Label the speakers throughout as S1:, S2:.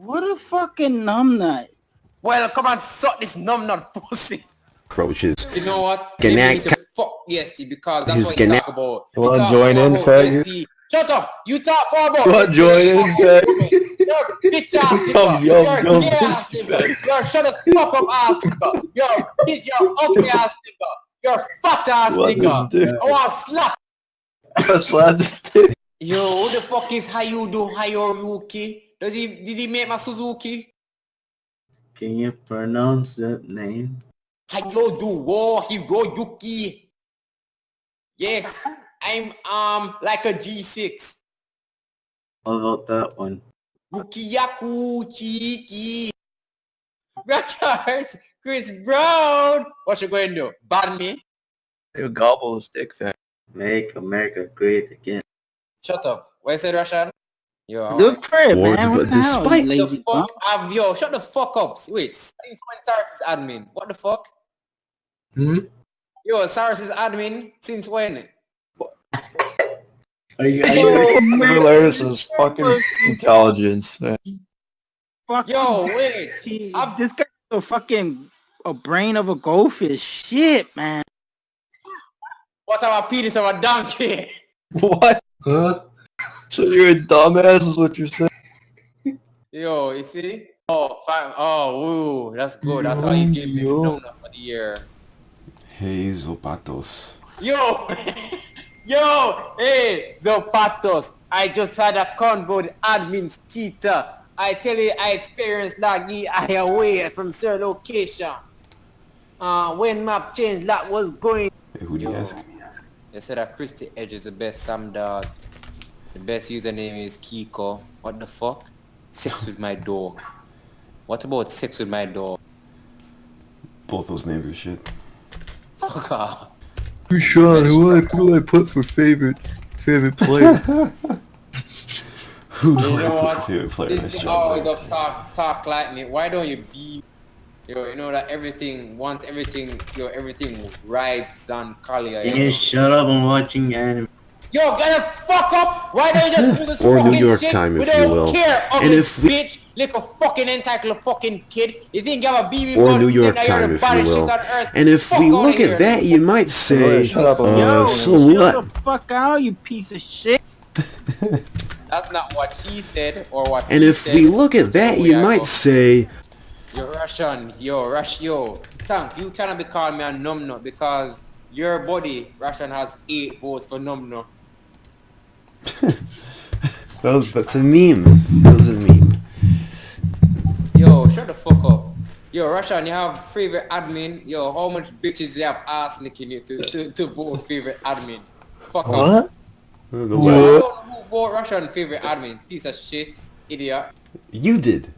S1: What a fucking numbnut.
S2: Well, come on, suck this numbnut pussy.
S3: Approaches.
S2: You know what?
S3: Can
S2: Maybe
S3: that
S2: we need to fuck ESP because that's
S3: His
S2: what you
S3: gonna-
S2: talk about.
S4: You wanna join in, faggot?
S2: Shut up! You talk more about
S4: You wanna
S2: ESP.
S4: join in, faggot?
S2: You're bitch ass nigga.
S4: Come,
S2: You're
S4: yum,
S2: gay ass nigga. You're shut the fuck up ass nigga. You're ugly ass nigga. You're fat ass
S4: What
S2: nigga.
S4: is this?
S2: I want to slap.
S4: I slap this dick.
S2: Yo, who the fuck is Hayuki? Did he make my Suzuki?
S5: Can you pronounce that name?
S2: Hayodu Hiroyuki. Yes, I'm like a G6.
S5: What about that one?
S2: Bukiyaku Chiki. Richard, Chris Brown. What you going to do? Ban me?
S4: You gobble his dick, faggot.
S5: Make America great again.
S2: Shut up. What you said, Rashad? Yo,
S1: Look for it,
S3: Words,
S1: man.
S3: but
S1: What the hell,
S3: despite-
S1: you
S2: the
S1: lazy
S2: fuck?
S1: bum?
S2: Yo, shut the fuck up. Wait, since when Cyrus is admin? What the fuck?
S4: Hmm?
S2: Yo, Cyrus is admin since when?
S5: Are you
S4: Valeras is fucking intelligence, man.
S1: Fuck
S2: Yo,
S1: you.
S2: wait.
S1: This guy's a brain of a goldfish. Shit, man.
S2: What about penis of a donkey?
S4: What?
S5: Huh?
S4: So you're a dumbass is what you're saying?
S2: Yo, you see? Oh, fine. Oh, woo. That's good. That's how you give me the donut for the year.
S3: Hey, Zopatos.
S2: Yo! Yo! Hey, Zopatos. I just had a convo with admin Skeeter. I tell you, I experienced laggy I away from certain location. When map change, that was going.
S3: Hey, who do you ask?
S2: They said that Christy Edge is the best Sam dog. The best username is Kiko. What the fuck? Sex with my dog. What about sex with my dog?
S3: Both those names are shit.
S2: Fuck off.
S4: Sean, who do I put for favorite player?
S3: Who do
S2: You know
S3: I
S2: what?
S3: put favorite player in
S2: This
S3: this
S2: is always
S3: job?
S2: gonna talk like me. Why don't you be? Yo, you know that everything everything rides on Kalia.
S5: Can you shut up? I'm watching anime.
S2: Yo, get the fuck up! Why don't you just do this
S3: Or
S2: fucking
S3: New York
S2: shit?
S3: time,
S2: We
S3: if
S2: don't
S3: you will.
S2: care,
S3: And
S2: ugly
S3: if we-
S2: bitch, little fucking entitled fucking kid. You think you have a BB
S3: Or
S2: gun?
S3: New
S2: You
S3: York
S2: think you're
S3: time,
S2: the
S3: if you
S2: baddest
S3: will.
S2: shit on earth?
S3: And if
S2: Fuck
S3: we
S2: outta
S3: look
S2: here.
S3: at that, you might say,
S4: Shut up,
S1: Yo,
S3: so
S1: chill
S3: what?
S1: the fuck out, you piece of shit.
S2: That's not what she said or what
S3: And
S2: he
S3: if
S2: said.
S3: we look at that, you
S2: I
S3: might
S2: go.
S3: say,
S2: Yo, Russian, yo. Tank, you cannot be calling me a numbnut because your body, Russian, has 8 votes for numbnut.
S3: that's a meme. That was a meme.
S2: Yo, shut the fuck up. Yo, Russian, you have favorite admin. Yo, how much bitches you have ass licking you to vote favorite admin? Fuck up.
S4: What?
S3: The
S2: Yo,
S3: way-
S2: I don't know who vote Russian favorite admin. Piece of shit. Idiot.
S3: You did.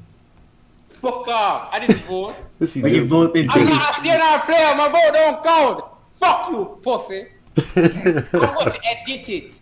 S2: Fuck off. I didn't vote.
S3: Yes, you
S5: But you
S3: did.
S5: voted
S2: I'm
S5: Billy.
S2: not a CNR player. My vote don't count. Fuck you, pussy. I'm going to edit it.